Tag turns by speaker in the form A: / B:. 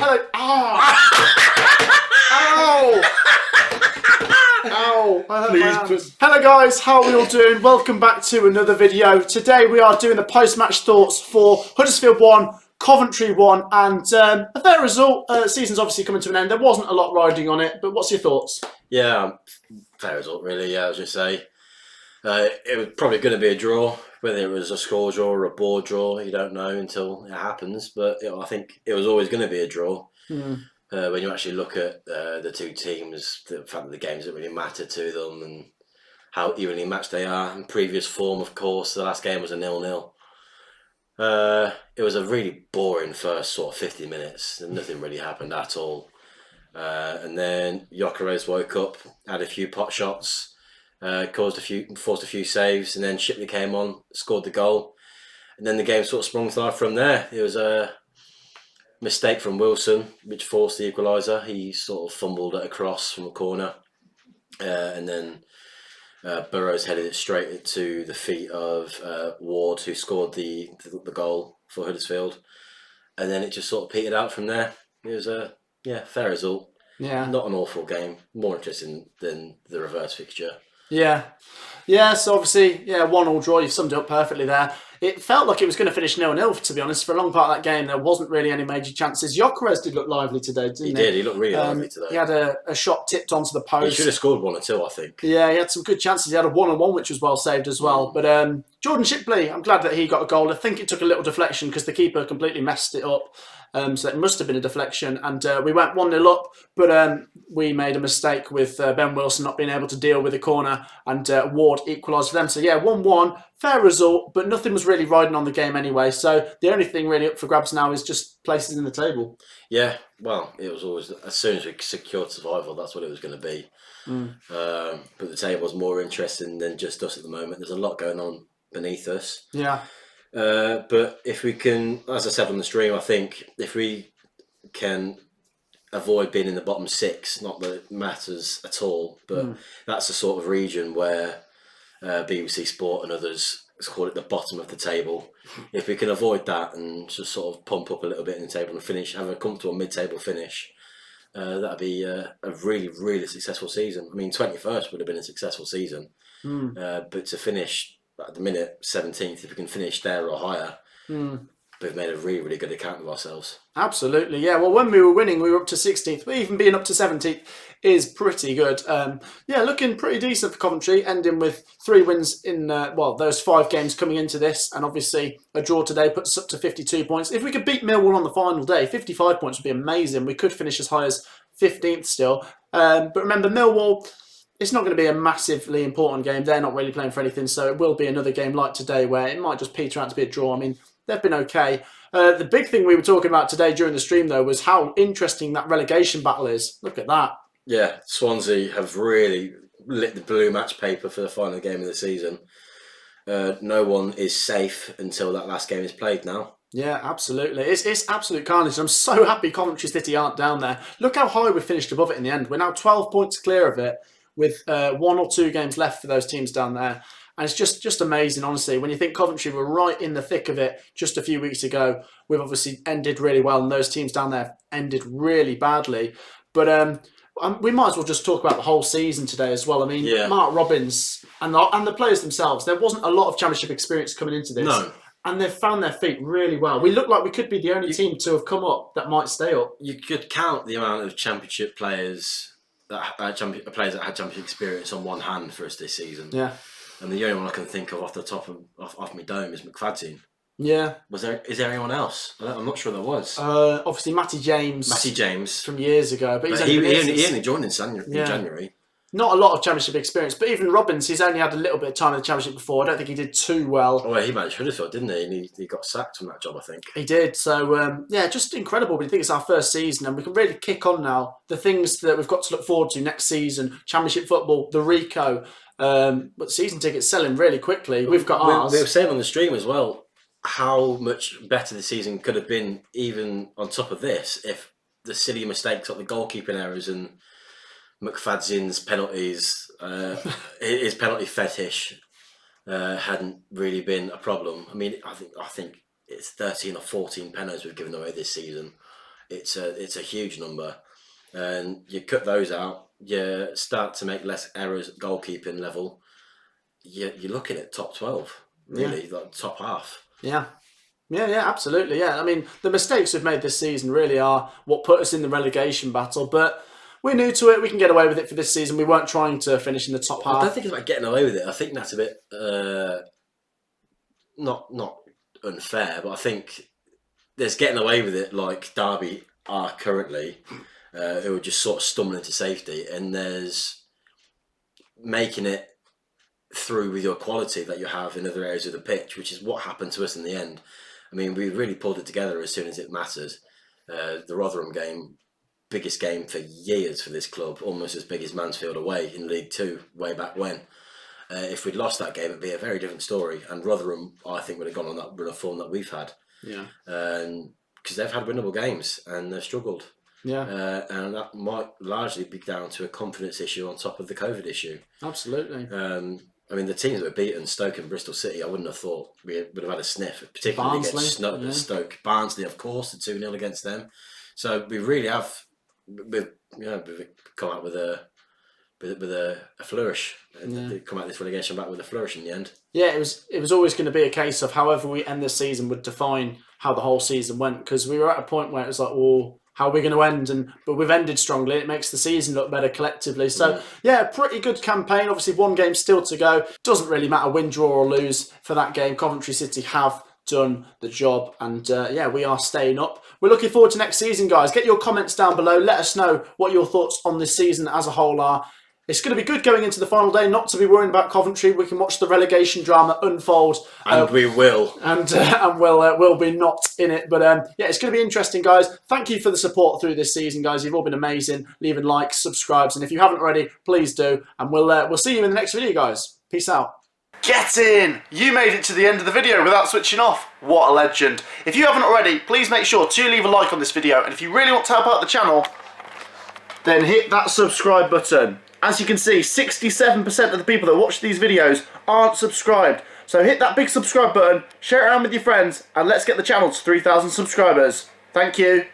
A: Hello. Ow! Ow! Hello guys, how are we all doing? Welcome back to another video. Today we are doing the post-match thoughts for Huddersfield 1, Coventry 1, and a fair result. Season's obviously coming to an end. There wasn't a lot riding on it, but what's your thoughts?
B: Yeah, fair result really, yeah, as you say. It was probably going to be a draw, whether it was a score draw or a board draw, you don't know until it happens, but I think it was always going to be a draw. When you actually look at the two teams, the fact that the games don't really matter to them and how evenly matched they are. In previous form, of course, the last game was a 0-0. It was a really boring first sort of 50 minutes. Nothing really happened at all. And then Gyökeres woke up, had a few pot shots, forced a few saves, and then Shipley came on, scored the goal, and then the game sort of sprung to life from there. It was a mistake from Wilson, which forced the equaliser. He sort of fumbled it across from a corner, and then Burrows headed it straight into the feet of Ward, who scored the goal for Huddersfield, and then it just sort of petered out from there. It was a fair result.
A: Yeah,
B: not an awful game. More interesting than the reverse fixture.
A: Yeah. So obviously, 1-1 draw. You've summed it up perfectly there. It felt like it was going to finish 0-0, to be honest. For a long part of that game, there wasn't really any major chances. Gyökeres did look lively today, didn't he?
B: He did. He looked really lively today.
A: He had a shot tipped onto the post.
B: He should have scored 1 or 2, I think.
A: Yeah, he had some good chances. He had a 1-on-1, which was well saved as well. But Jordan Shipley, I'm glad that he got a goal. I think it took a little deflection because the keeper completely messed it up. So it must have been a deflection. And we went 1-0 up, but we made a mistake with Ben Wilson not being able to deal with the corner, and Ward equalised for them. So 1-1, fair result, but nothing was really riding on the game anyway. So the only thing really up for grabs now is just places in the table.
B: Yeah, well, it was always, as soon as we secured survival, that's what it was going to be. But the table's more interesting than just us at the moment. There's a lot going on beneath us.
A: Yeah.
B: But if we can, as I said on the stream, I think if we can avoid being in the bottom 6, not that it matters at all, but that's the sort of region where BBC Sport and others call it the bottom of the table. If we can avoid that and just sort of pump up a little bit in the table and have a comfortable mid-table finish, that'd be a really, really successful season. I mean, 21st would have been a successful season, but to finish at the minute 17th, if we can finish there or higher, we've made a really, really good account of ourselves. Absolutely,
A: yeah. Well, when we were winning, we were up to 16th, but even being up to 17th is pretty good. Looking pretty decent for Coventry, ending with 3 wins in those 5 games coming into this, and obviously a draw today puts us up to 52 points. If we could beat Millwall on the final day, 55 points would be amazing. We could finish as high as 15th still. But remember, Millwall, it's not going to be a massively important game. They're not really playing for anything, so it will be another game like today where it might just peter out to be a draw. I mean, they've been okay. The big thing we were talking about today during the stream, though, was how interesting that relegation battle is. Look at that.
B: Yeah, Swansea have really lit the blue match paper for the final game of the season. No one is safe until that last game is played now.
A: Yeah, absolutely. It's absolute carnage. I'm so happy Coventry City aren't down there. Look how high we finished above it in the end. We're now 12 points clear of it, with 1 or 2 games left for those teams down there. And it's just amazing, honestly. When you think Coventry were right in the thick of it just a few weeks ago, we've obviously ended really well, and those teams down there ended really badly. But we might as well just talk about the whole season today as well. I mean, Mark Robbins and the players themselves, there wasn't a lot of championship experience coming into this.
B: No.
A: And they've found their feet really well. We look like we could be the only team to have come up that might stay up.
B: You could count the amount of championship players that had championship experience on one hand for us this season.
A: Yeah.
B: And the only one I can think of off the top of off my dome is McFadzean.
A: Yeah.
B: Is there anyone else? I'm not sure there was.
A: Obviously Matty James
B: from
A: years ago, but
B: he only joined in January.
A: Not a lot of championship experience, but even Robbins, he's only had a little bit of time in the championship before. I don't think he did too well.
B: Oh, well, he managed Huddersfield, didn't he? And he got sacked from that job, I think.
A: He did. So, just incredible. But I think it's our first season, and we can really kick on now. The things that we've got to look forward to next season: championship football, the Rico. But season tickets selling really quickly. We've got ours.
B: We were saying on the stream as well how much better the season could have been, even on top of this, if the silly mistakes like the goalkeeping errors and McFadzean's penalties, his penalty fetish, hadn't really been a problem. I mean, I think it's 13 or 14 penalties we've given away this season. it's a huge number, and you cut those out, you start to make less errors at goalkeeping level. You're looking at top 12, really, like top half.
A: Yeah. Yeah, absolutely. Yeah, I mean, the mistakes we've made this season really are what put us in the relegation battle, but we're new to it. We can get away with it for this season. We weren't trying to finish in the top half.
B: I don't think it's about getting away with it. I think that's a bit not unfair, but I think there's getting away with it like Derby are currently, who are just sort of stumbling to safety, and there's making it through with your quality that you have in other areas of the pitch, which is what happened to us in the end. I mean, we really pulled it together as soon as it mattered. The Rotherham game, biggest game for years for this club, almost as big as Mansfield away in League Two way back when. If we'd lost that game, it'd be a very different story. And Rotherham, I think, would have gone on that run of form that we've had.
A: Yeah.
B: Because they've had winnable games and they've struggled.
A: Yeah.
B: And that might largely be down to a confidence issue on top of the COVID issue.
A: Absolutely.
B: I mean, the teams that were beaten, Stoke and Bristol City, I wouldn't have thought we would have had a sniff, particularly against Stoke. Barnsley, of course, the 2-0 against them. So we really have, we've come out with a flourish. They come out this relegation back with a flourish in the end. Yeah,
A: it was always going to be a case of however we end this season would define how the whole season went, because we were at a point where it was like, well, how are we going to end? But we've ended strongly. It makes the season look better collectively. So, yeah, pretty good campaign. Obviously, one game still to go. Doesn't really matter win, draw or lose for that game. Coventry City have done the job. And, we are staying up. We're looking forward to next season, guys. Get your comments down below. Let us know what your thoughts on this season as a whole are. It's going to be good going into the final day, not to be worrying about Coventry. We can watch the relegation drama unfold.
B: And we will.
A: And we'll be not in it. But it's going to be interesting, guys. Thank you for the support through this season, guys. You've all been amazing. Leaving likes, subscribes. And if you haven't already, please do. And we'll see you in the next video, guys. Peace out. Get in! You made it to the end of the video without switching off. What a legend. If you haven't already, please make sure to leave a like on this video. And if you really want to help out the channel, then hit that subscribe button. As you can see, 67% of the people that watch these videos aren't subscribed. So hit that big subscribe button, share it around with your friends, and let's get the channel to 3,000 subscribers. Thank you.